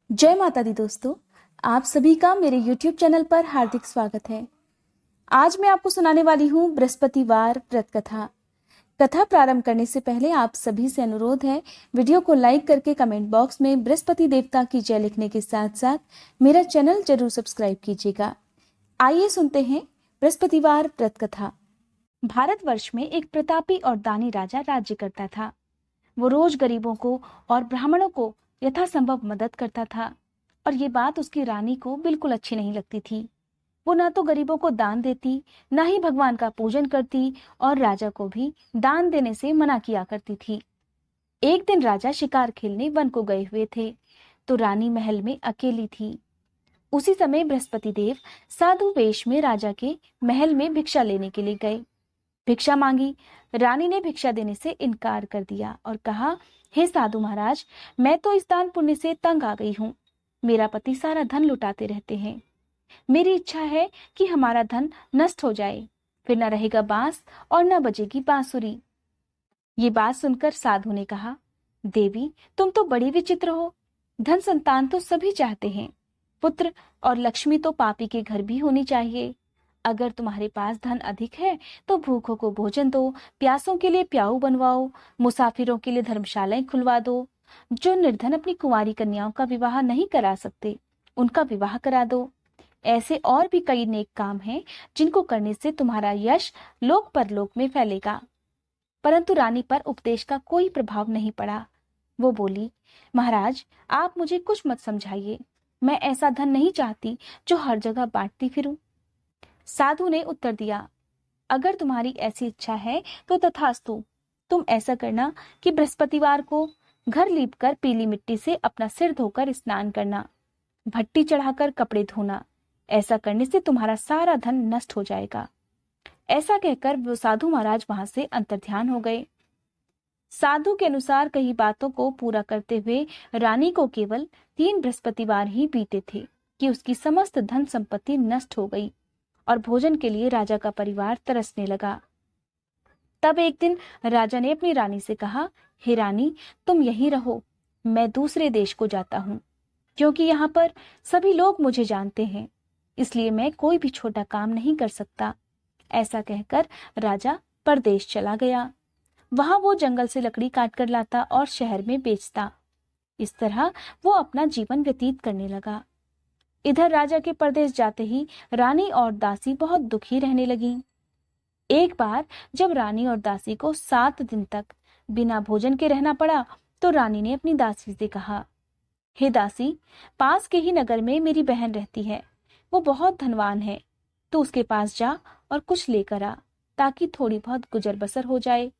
जय माता दी दोस्तों, आप सभी का मेरे YouTube चैनल पर हार्दिक स्वागत है। आज मैं आपको सुनाने वाली हूँ बृहस्पतिवार व्रत कथा। कथा प्रारंभ करने से पहले आप सभी से अनुरोध है, वीडियो को लाइक करके कमेंट बॉक्स में बृहस्पति देवता की जय लिखने के साथ साथ मेरा चैनल जरूर सब्सक्राइब कीजिएगा। आइए सुनते हैं बृहस्पतिवार व्रत कथा। भारतवर्ष में एक प्रतापी और दानी राजा राज्य करता था। वो रोज गरीबों को और ब्राह्मणों को यथासंभव मदद करता था, और ये बात उसकी रानी को बिल्कुल अच्छी नहीं लगती थी। वो ना तो गरीबों को दान देती, ना ही भगवान का पूजन करती, और राजा को भी दान देने से मना किया करती थी। एक दिन राजा शिकार खेलने वन को गए हुए थे, तो रानी महल में अकेली थी। उसी समय बृहस्पति देव साधु वेश में राजा के महल में भिक्षा लेने के लिए गए। भिक्षा मांगी। रानी ने भिक्षा देने से इनकार कर दिया और कहा, हे साधु महाराज, मैं तो इस दान पुण्य से तंग आ गई हूँ। मेरा पति सारा धन लुटाते रहते हैं। मेरी इच्छा है कि हमारा धन नष्ट हो जाए, फिर न रहेगा बांस और न बजेगी बांसुरी। ये बात सुनकर साधु ने कहा, देवी, तुम तो बड़ी विचित्र हो। धन संतान तो सभी चाहते हैं, पुत्र और लक्ष्मी तो पापी के घर भी होनी चाहिए। अगर तुम्हारे पास धन अधिक है तो भूखों को भोजन दो, प्यासों के लिए प्याऊ बनवाओ, मुसाफिरों के लिए धर्मशालाएं खुलवा दो। जो निर्धन अपनी कुंवारी कन्याओं का विवाह नहीं करा सकते, उनका विवाह करा दो। ऐसे और भी कई नेक काम हैं जिनको करने से तुम्हारा यश लोक परलोक में फैलेगा। परंतु रानी पर उपदेश का कोई प्रभाव नहीं पड़ा। वो बोली, महाराज, आप मुझे कुछ मत समझाइए। मैं ऐसा धन नहीं चाहती जो हर जगह बांटती फिरूं। साधु ने उत्तर दिया, अगर तुम्हारी ऐसी इच्छा है तो तथास्तु। तुम ऐसा करना कि बृहस्पतिवार को घर लीपकर पीली मिट्टी से अपना सिर धोकर स्नान करना, भट्टी चढ़ाकर कपड़े धोना। ऐसा करने से तुम्हारा सारा धन नष्ट हो जाएगा। ऐसा कहकर वो साधु महाराज वहां से अंतर्ध्यान हो गए। साधु के अनुसार कई बातों को पूरा करते हुए रानी को केवल 3 बृहस्पतिवार ही बीते थे कि उसकी समस्त धन संपत्ति नष्ट हो गई और भोजन के लिए राजा का परिवार तरसने लगा। तब एक दिन राजा ने अपनी रानी से कहा, हे रानी, तुम यहीं रहो, मैं दूसरे देश को जाता हूँ, क्योंकि यहाँ पर सभी लोग मुझे जानते हैं, इसलिए मैं कोई भी छोटा काम नहीं कर सकता। ऐसा कहकर राजा परदेश चला गया। वहां वो जंगल से लकड़ी काट कर लाता और शहर में बेचता। इस तरह वो अपना जीवन व्यतीत करने लगा। इधर राजा के परदेश जाते ही रानी और दासी बहुत दुखी रहने लगी। एक बार जब रानी और दासी को 7 दिन तक बिना भोजन के रहना पड़ा, तो रानी ने अपनी दासी से कहा, हे दासी, पास के ही नगर में मेरी बहन रहती है। वो बहुत धनवान है। तो उसके पास जा और कुछ लेकर आ, ताकि थोड़ी बहुत गुजर बसर हो जाए।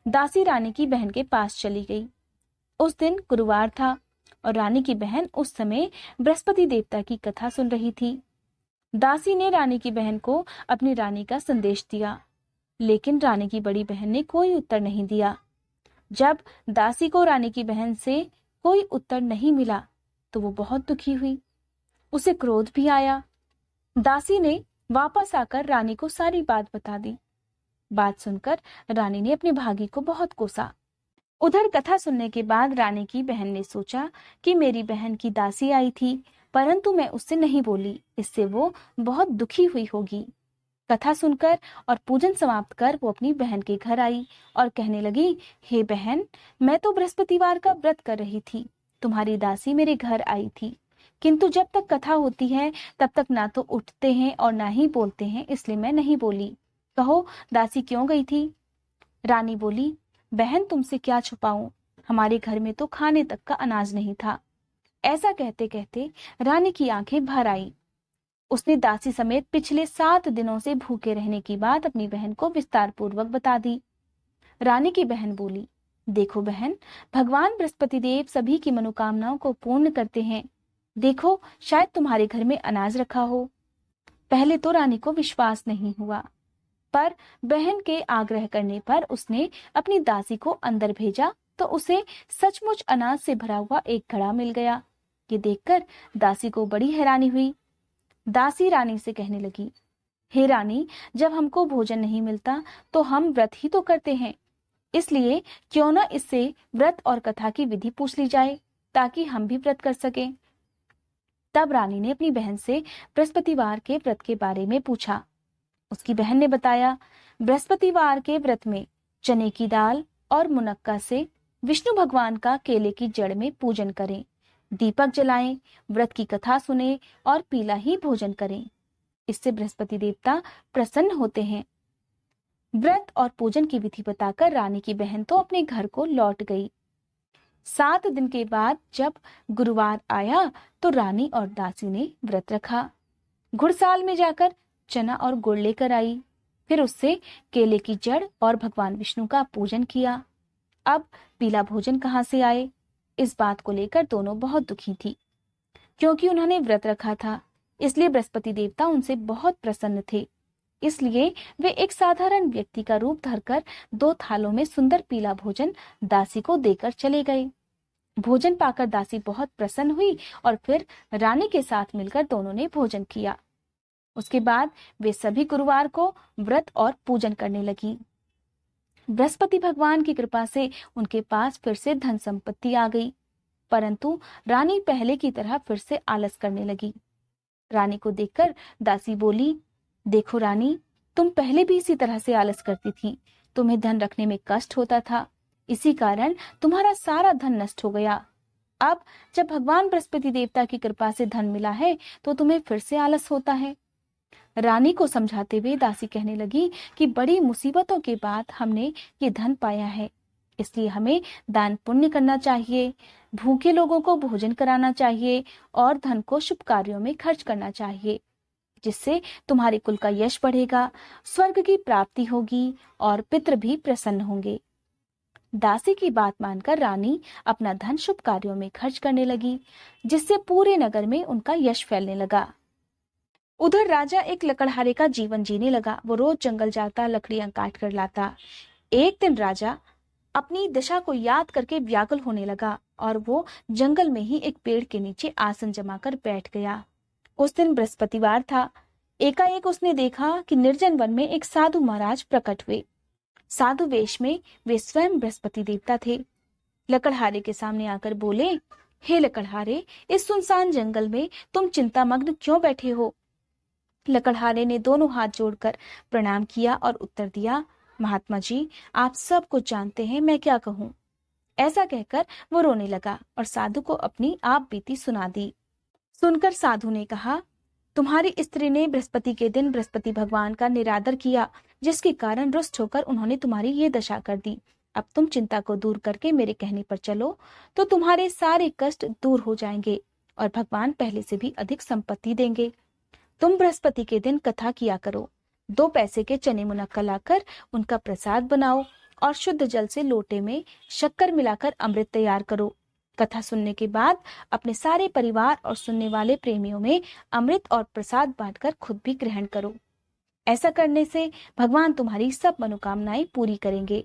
दासी रानी की बहन के पास चली गई। उस दिन गुरुवार था और रानी की बहन उस समय बृहस्पति देवता की कथा सुन रही थी। दासी ने रानी की बहन को अपनी रानी का संदेश दिया, लेकिन रानी की बड़ी बहन ने कोई उत्तर नहीं दिया। जब दासी को रानी की बहन से कोई उत्तर नहीं मिला, तो वो बहुत दुखी हुई। उसे क्रोध भी आया। दासी ने वापस आकर रानी को सारी बात बता दी। बात सुनकर रानी ने अपने भागी को बहुत कोसा। उधर कथा सुनने के बाद रानी की बहन ने सोचा कि मेरी बहन की दासी आई थी, परंतु मैं उससे नहीं बोली, इससे वो बहुत दुखी हुई होगी। कथा सुनकर और पूजन समाप्त कर वो अपनी बहन के घर आई और कहने लगी, हे बहन, मैं तो बृहस्पतिवार का व्रत कर रही थी। तुम्हारी दासी मेरे घर आई थी, किंतु जब तक कथा होती है तब तक ना तो उठते हैं और ना ही बोलते हैं, इसलिए मैं नहीं बोली। कहो, दासी क्यों गई थी? रानी बोली, बहन, तुमसे क्या छुपाऊं, हमारे घर में तो खाने तक का अनाज नहीं था। ऐसा कहते कहते रानी की आंखें भर आई। उसने दासी समेत पिछले 7 दिनों से भूखे रहने की बात अपनी बहन को विस्तार पूर्वक बता दी। रानी की बहन बोली, देखो बहन, भगवान बृहस्पति देव सभी की मनोकामनाओं को पूर्ण करते हैं। देखो, शायद तुम्हारे घर में अनाज रखा हो। पहले तो रानी को विश्वास नहीं हुआ, पर बहन के आग्रह करने पर उसने अपनी दासी को अंदर भेजा, तो उसे सचमुच अनाज से भरा हुआ एक घड़ा मिल गया। ये देखकर दासी को बड़ी हैरानी हुई। दासी रानी से कहने लगी, हे रानी, जब हमको भोजन नहीं मिलता तो हम व्रत ही तो करते हैं, इसलिए क्यों ना इससे व्रत और कथा की विधि पूछ ली जाए, ताकि हम भी व्रत कर सकें। तब रानी ने अपनी बहन से बृहस्पतिवार के व्रत के बारे में पूछा। उसकी बहन ने बताया, बृहस्पतिवार के व्रत में चने की दाल और मुनक्का से विष्णु भगवान का केले की जड़ में पूजन करें, दीपक जलाएं, व्रत की कथा सुने और पीला ही भोजन करें। इससे बृहस्पति देवता प्रसन्न होते हैं। व्रत और पूजन की विधि बताकर रानी की बहन तो अपने घर को लौट गई। 7 दिन के बाद जब गुरुवार आया तो रानी और दासी ने व्रत रखा। घुड़साल में जाकर चना और गुड़ लेकर आई, फिर उससे केले की जड़ और भगवान विष्णु का पूजन किया। अब पीला भोजन कहाँ से आए, इस बात को लेकर दोनों बहुत दुखी थी। क्योंकि उन्होंने व्रत रखा था, इसलिए बृहस्पति देवता उनसे बहुत प्रसन्न थे। इसलिए वे एक साधारण व्यक्ति का रूप धरकर 2 थालों में सुंदर पीला भोजन दासी को देकर चले गए। भोजन पाकर दासी बहुत प्रसन्न हुई और फिर रानी के साथ मिलकर दोनों ने भोजन किया। उसके बाद वे सभी गुरुवार को व्रत और पूजन करने लगी। बृहस्पति भगवान की कृपा से उनके पास फिर से धन संपत्ति आ गई, परंतु रानी पहले की तरह फिर से आलस करने लगी। रानी को देखकर दासी बोली, देखो रानी, तुम पहले भी इसी तरह से आलस करती थी। तुम्हें धन रखने में कष्ट होता था, इसी कारण तुम्हारा सारा धन नष्ट हो गया। अब जब भगवान बृहस्पति देवता की कृपा से धन मिला है तो तुम्हें फिर से आलस होता है। रानी को समझाते हुए दासी कहने लगी कि बड़ी मुसीबतों के बाद हमने ये धन पाया है, इसलिए हमें दान पुण्य करना चाहिए, भूखे लोगों को भोजन कराना चाहिए और धन को शुभ कार्यों में खर्च करना चाहिए, जिससे तुम्हारे कुल का यश बढ़ेगा, स्वर्ग की प्राप्ति होगी और पितृ भी प्रसन्न होंगे। दासी की बात मानकर रानी अपना धन शुभ कार्यों में खर्च करने लगी, जिससे पूरे नगर में उनका यश फैलने लगा। उधर राजा एक लकड़हारे का जीवन जीने लगा। वो रोज जंगल जाता, लकड़ियां काट कर लाता। एक दिन राजा अपनी दशा को याद करके व्याकुल होने लगा और वो जंगल में ही एक पेड़ के नीचे आसन जमाकर बैठ गया। उस दिन बृहस्पतिवार था। एकाएक उसने देखा कि निर्जन वन में एक साधु महाराज प्रकट हुए। साधु वेश में वे स्वयं बृहस्पति देवता थे। लकड़हारे के सामने आकर बोले, हे लकड़हारे, इस सुनसान जंगल में तुम चिंतामग्न क्यों बैठे हो? लकड़हारे ने दोनों हाथ जोड़कर प्रणाम किया और उत्तर दिया, महात्मा जी, आप सब कुछ जानते हैं, मैं क्या कहूँ। ऐसा कहकर वो रोने लगा और साधु को अपनी आप बीती सुना दी। सुनकर साधु ने कहा, तुम्हारी स्त्री ने बृहस्पति के दिन बृहस्पति भगवान का निरादर किया, जिसके कारण रुष्ट होकर उन्होंने तुम्हारी ये दशा कर दी। अब तुम चिंता को दूर करके मेरे कहने पर चलो तो तुम्हारे सारे कष्ट दूर हो जाएंगे और भगवान पहले से भी अधिक संपत्ति देंगे। तुम बृहस्पति के दिन कथा किया करो। 2 पैसे के चने मुनक्का लाकर उनका प्रसाद बनाओ और शुद्ध जल से लोटे में शक्कर मिलाकर अमृत तैयार करो। कथा सुनने के बाद अपने सारे परिवार और सुनने वाले प्रेमियों में अमृत और प्रसाद बांटकर खुद भी ग्रहण करो। ऐसा करने से भगवान तुम्हारी सब मनोकामनाएं पूरी करेंगे।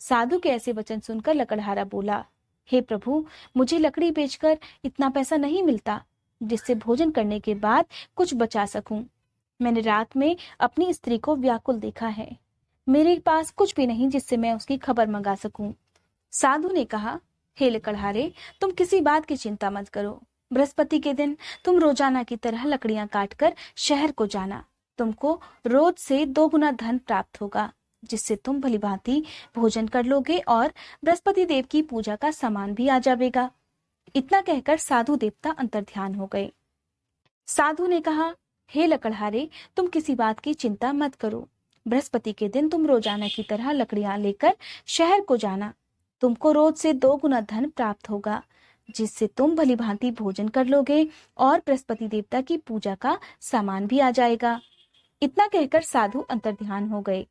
साधु के ऐसे वचन सुनकर लकड़हारा बोला, हे प्रभु, मुझे लकड़ी बेचकर इतना पैसा नहीं मिलता जिससे भोजन करने के बाद कुछ बचा सकूं। मैंने रात में अपनी स्त्री को व्याकुल देखा है। मेरे पास कुछ भी नहीं जिससे मैं उसकी खबर मंगा सकूं। साधु ने कहा, हे लकड़हारे, तुम किसी बात की चिंता मत करो। बृहस्पति के दिन तुम रोजाना की तरह लकड़ियां काटकर शहर को जाना। तुमको रोज से 2 गुना धन प्राप्त होगा, जिससे तुम भलीभांति भोजन कर लोगे और बृहस्पति देव की पूजा का सामान भी आ जाएगा। इतना कहकर साधु देवता अंतर्ध्यान हो गए। साधु ने कहा, हे लकड़हारे, तुम किसी बात की चिंता मत करो। बृहस्पति के दिन तुम रोजाना की तरह लकड़ियां लेकर शहर को जाना। तुमको रोज से 2 गुना धन प्राप्त होगा, जिससे तुम भलीभांति भोजन कर लोगे और बृहस्पति देवता की पूजा का सामान भी आ जाएगा। इतना कहकर साधु अंतर्ध्यान हो गए।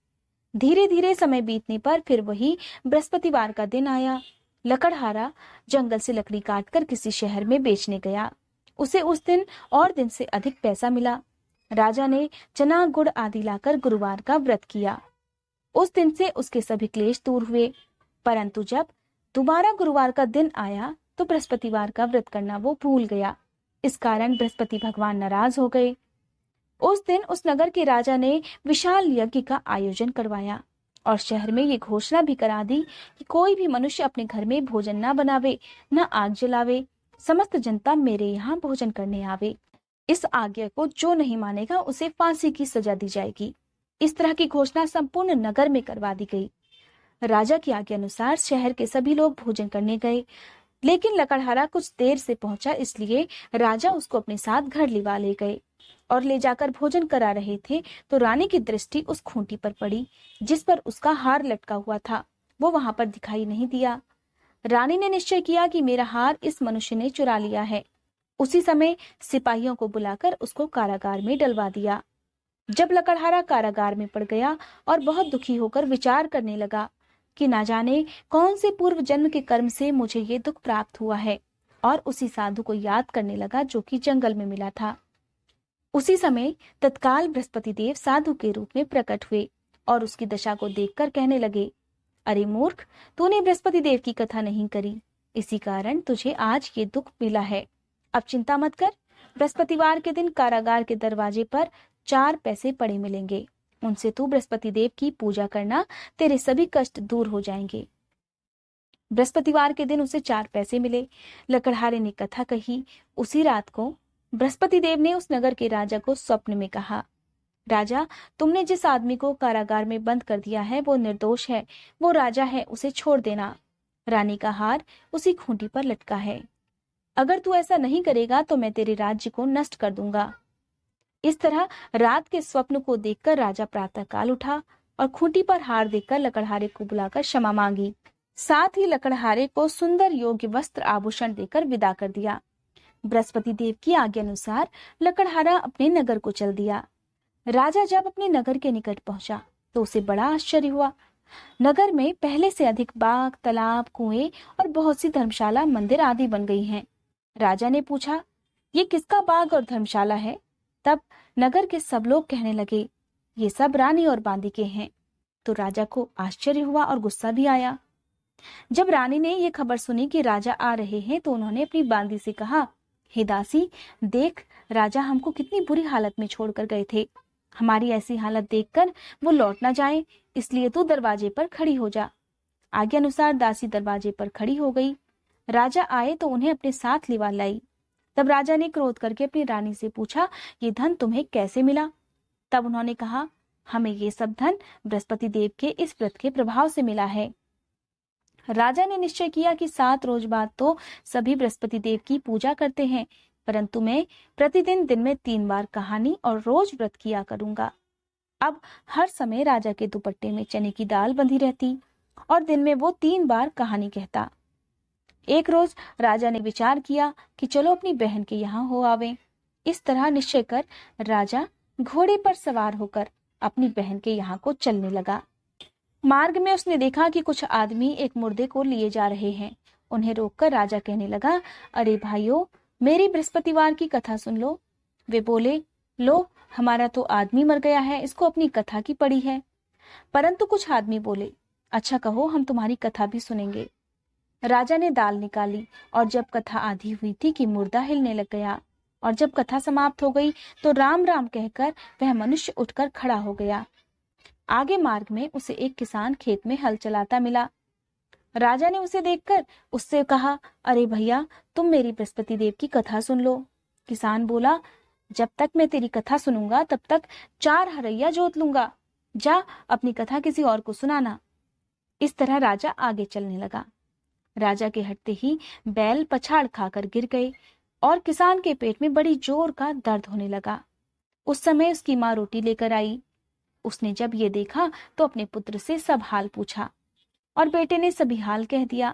धीरे धीरे समय बीतने पर फिर वही बृहस्पतिवार का दिन आया। लकड़हारा जंगल से लकड़ी काटकर किसी शहर में बेचने गया। उसे उस दिन और दिन से अधिक पैसा मिला। राजा ने चना गुड़ आदि लाकर गुरुवार का व्रत किया। उस दिन से उसके सभी क्लेश दूर हुए। परंतु जब दोबारा गुरुवार का दिन आया तो बृहस्पतिवार का व्रत करना वो भूल गया। इस कारण बृहस्पति भगवान नाराज हो गए। उस दिन उस नगर के राजा ने विशाल यज्ञ का आयोजन करवाया और शहर में ये घोषणा भी करा दी कि कोई भी मनुष्य अपने घर में भोजन न बनावे, न आग जलावे। समस्त जनता मेरे यहाँ भोजन करने आवे। इस आज्ञा को जो नहीं मानेगा उसे फांसी की सजा दी जाएगी। इस तरह की घोषणा संपूर्ण नगर में करवा दी गई। राजा की आज्ञा अनुसार शहर के सभी लोग भोजन करने गए, लेकिन लकड़हारा कुछ देर से पहुंचा, इसलिए राजा उसको अपने साथ घर लिवा ले गए और ले जाकर भोजन करा रहे थे तो रानी की दृष्टि उस खूंटी पर पड़ी जिस पर उसका हार लटका हुआ था। वो वहां पर दिखाई नहीं दिया। रानी ने निश्चय किया कि मेरा हार इस मनुष्य ने चुरा लिया है। उसी समय सिपाहियों को बुलाकर उसको कारागार में डलवा दिया। जब लकड़हारा कारागार में पड़ गया और बहुत दुखी होकर विचार करने लगा कि ना जाने कौन से पूर्व जन्म के कर्म से मुझे ये दुख प्राप्त हुआ है, और उसी साधु को याद करने लगा जो कि जंगल में मिला था। उसी समय तत्काल बृहस्पति देव साधु के रूप में प्रकट हुए और उसकी दशा को देखकर कहने लगे, अरे मूर्ख, तूने बृहस्पति देव की कथा नहीं करी, इसी कारण तुझे आज ये दुख मिला है। अब चिंता मत कर, बृहस्पतिवार के दिन कारागार के दरवाजे पर 4 पैसे पड़े मिलेंगे, उनसे तू बृहस्पति देव की पूजा करना, तेरे सभी कष्ट दूर हो जाएंगे। बृहस्पतिवार के दिन उसे 4 पैसे मिले। लकड़हारे ने कथा कही। उसी रात को बृहस्पति देव ने उस नगर के राजा को स्वप्न में कहा, राजा, तुमने जिस आदमी को कारागार में बंद कर दिया है वो निर्दोष है, वो राजा है, उसे छोड़ देना। रानी का हार उसी खूंटी पर लटका है। अगर तू ऐसा नहीं करेगा तो मैं तेरे राज्य को नष्ट कर दूंगा। इस तरह रात के स्वप्न को देखकर राजा प्रातःकाल उठा और खूंटी पर हार देखकर लकड़हारे को बुलाकर क्षमा मांगी। साथ ही लकड़हारे को सुंदर योग्य वस्त्र आभूषण देकर विदा कर दिया। बृहस्पति देव की आज्ञा अनुसार लकड़हारा अपने नगर को चल दिया। राजा जब अपने नगर के निकट पहुंचा तो उसे बड़ा आश्चर्य हुआ। नगर में पहले से अधिक बाग, तालाब, कुएं और बहुत सी धर्मशाला, मंदिर आदि बन गई हैं। राजा ने पूछा, ये किसका बाग और धर्मशाला है? तब नगर के सब लोग कहने लगे, ये सब रानी और बांदी के हैं। तो राजा को आश्चर्य हुआ और गुस्सा भी आया। जब रानी ने ये खबर सुनी कि राजा आ रहे हैं तो उन्होंने अपनी बांदी से कहा, हे दासी, देख, राजा हमको कितनी बुरी हालत में छोड़कर गए थे। हमारी ऐसी हालत देखकर वो लौट ना जाए, इसलिए तू दरवाजे पर खड़ी हो जा। आज्ञा अनुसार दासी दरवाजे पर खड़ी हो गई। राजा आए तो उन्हें अपने साथ लिवा लाई। तब राजा ने क्रोध करके अपनी रानी से पूछा, ये धन तुम्हें कैसे मिला? तब उन्होंने कहा, हमें ये सब धन बृहस्पति देव के इस व्रत के प्रभाव से मिला है। राजा ने निश्चय किया कि 7 रोज बाद तो सभी बृहस्पति देव की पूजा करते हैं, परंतु मैं प्रतिदिन दिन में 3 बार कहानी और रोज व्रत किया करूंगा। अब हर समय राजा के दुपट्टे में चने की दाल बंधी रहती और दिन में वो 3 बार कहानी कहता। एक रोज राजा ने विचार किया कि चलो अपनी बहन के यहाँ हो आवे। इस तरह निश्चय कर राजा घोड़े पर सवार होकर अपनी बहन के यहाँ को चलने लगा। मार्ग में उसने देखा कि कुछ आदमी एक मुर्दे को लिए जा रहे हैं। उन्हें रोककर राजा कहने लगा, अरे भाइयों, मेरी बृहस्पतिवार की कथा सुन लो। वे बोले, लो, हमारा तो आदमी मर गया है, इसको अपनी कथा की पड़ी है। परंतु कुछ आदमी बोले, अच्छा कहो, हम तुम्हारी कथा भी सुनेंगे। राजा ने दाल निकाली और जब कथा आधी हुई थी कि मुर्दा हिलने लग गया, और जब कथा समाप्त हो गई तो राम राम कहकर वह मनुष्य उठकर खड़ा हो गया। आगे मार्ग में उसे एक किसान खेत में हल चलाता मिला। राजा ने उसे देखकर उससे कहा, अरे भैया, तुम मेरी बृहस्पति देव की कथा सुन लो। किसान बोला, जब तक मैं तेरी कथा सुनूंगा तब तक 4 हरैया जोत लूंगा। जा अपनी कथा किसी और को सुनाना। इस तरह राजा आगे चलने लगा। राजा के हटते ही बैल पछाड़ खाकर गिर गए और किसान के पेट में बड़ी जोर का दर्द होने लगा। उस समय उसकी माँ रोटी लेकर आई। उसने जब ये देखा तो अपने पुत्र से सब हाल पूछा और बेटे ने सभी हाल कह दिया।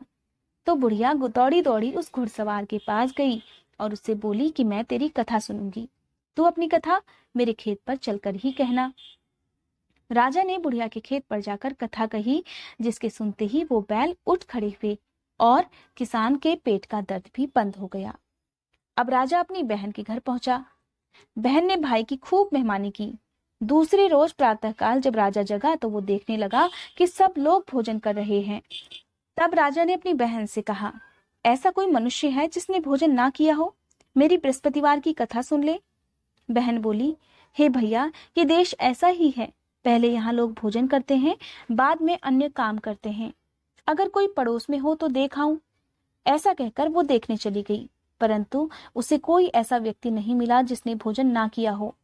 तो बुढ़िया दौड़ी दौड़ी उस घुड़सवार के पास गई और उससे बोली कि मैं तेरी कथा सुनूंगी, तू अपनी कथा मेरे खेत पर चलकर ही कहना। राजा ने बुढ़िया के खेत पर जाकर कथा कही, जिसके सुनते ही वो बैल उठ खड़े हुए और किसान के पेट का दर्द भी बंद हो गया। अब राजा अपनी बहन के घर पहुंचा। बहन ने भाई की खूब मेहमानी की। दूसरे रोज प्रातःकाल जब राजा जगा तो वो देखने लगा कि सब लोग भोजन कर रहे हैं। तब राजा ने अपनी बहन से कहा, ऐसा कोई मनुष्य है जिसने भोजन ना किया हो? मेरी बृहस्पतिवार की कथा सुन ले। बहन बोली, हे भैया, ये देश ऐसा ही है, पहले यहाँ लोग भोजन करते हैं, बाद में अन्य काम करते हैं। अगर कोई पड़ोस में हो तो देख आऊं। ऐसा कहकर वो देखने चली गई। परंतु उसे कोई ऐसा व्यक्ति नहीं मिला जिसने भोजन ना किया हो।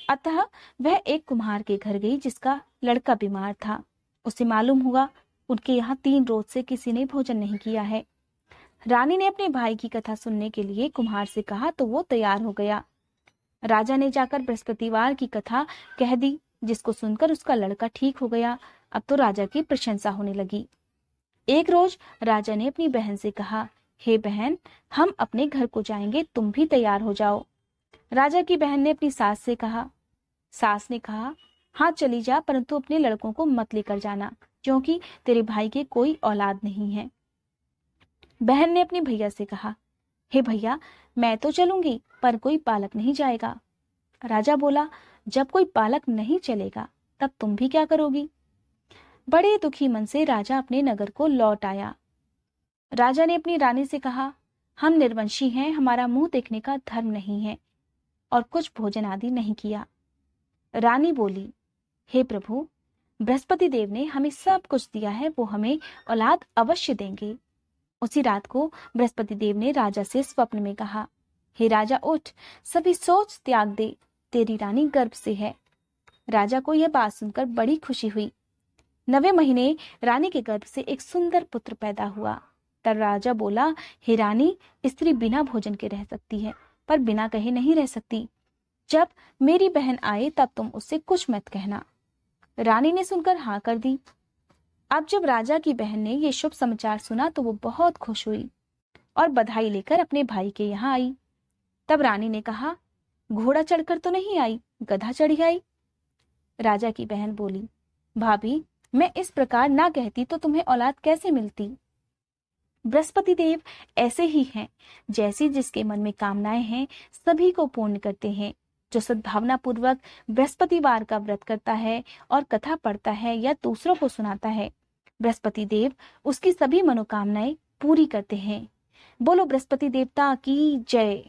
अतः वह एक कुम्हार के घर गई जिसका लड़का बीमार था। उसे मालूम हुआ उनके यहाँ 3 रोज से किसी ने भोजन नहीं किया है। रानी ने अपने भाई की कथा सुनने के लिए कुम्हार से कहा तो वो तैयार हो गया। राजा ने जाकर बृहस्पतिवार की कथा कह दी, जिसको सुनकर उसका लड़का ठीक हो गया। अब तो राजा की प्रशंसा होने लगी। एक रोज राजा ने अपनी बहन से कहा, हे बहन, हम अपने घर को जाएंगे, तुम भी तैयार हो जाओ। राजा की बहन ने अपनी सास से कहा। सास ने कहा, हाँ चली जा, परंतु अपने लड़कों को मत लेकर जाना, क्योंकि तेरे भाई के कोई औलाद नहीं है। बहन ने अपने भैया से कहा, हे भैया, मैं तो चलूंगी, पर कोई पालक नहीं जाएगा। राजा बोला, जब कोई पालक नहीं चलेगा तब तुम भी क्या करोगी? बड़े दुखी मन से राजा अपने नगर को लौट आया। राजा ने अपनी रानी से कहा, हम निर्वंशी हैं, हमारा मुंह देखने का धर्म नहीं है, और कुछ भोजन आदि नहीं किया। रानी बोली, हे प्रभु, बृहस्पति देव ने हमें सब कुछ दिया है, वो हमें औलाद अवश्य देंगे। उसी रात को बृहस्पति देव ने राजा से स्वप्न में कहा, हे राजा उठ, सभी सोच त्याग दे, तेरी रानी गर्भ से है। राजा को यह बात सुनकर बड़ी खुशी हुई। 9वें महीने रानी के गर्भ से एक सुंदर पुत्र पैदा हुआ। तब राजा बोला, हे रानी, स्त्री बिना भोजन के रह सकती है, पर बिना कहे नहीं रह सकती। जब मेरी बहन आए तब तुम उससे कुछ मत कहना। रानी ने सुनकर हाँ कर दी। अब जब राजा की बहन ने ये शुभ समाचार सुना तो वो बहुत खुश हुई और बधाई लेकर अपने भाई के यहाँ आई। तब रानी ने कहा, घोड़ा चढ़कर तो नहीं आई, गधा चढ़ी आई। राजा की बहन बोली, भाभी, मैं इस प्रकार ना कहती तो तुम्हें औलाद कैसे मिलती? बृहस्पति देव ऐसे ही हैं, जैसी जिसके मन में कामनाएं हैं सभी को पूर्ण करते हैं। जो सद्भावना पूर्वक बृहस्पतिवार का व्रत करता है और कथा पढ़ता है या दूसरों को सुनाता है, बृहस्पति देव उसकी सभी मनोकामनाएं पूरी करते हैं। बोलो बृहस्पति देवता की जय।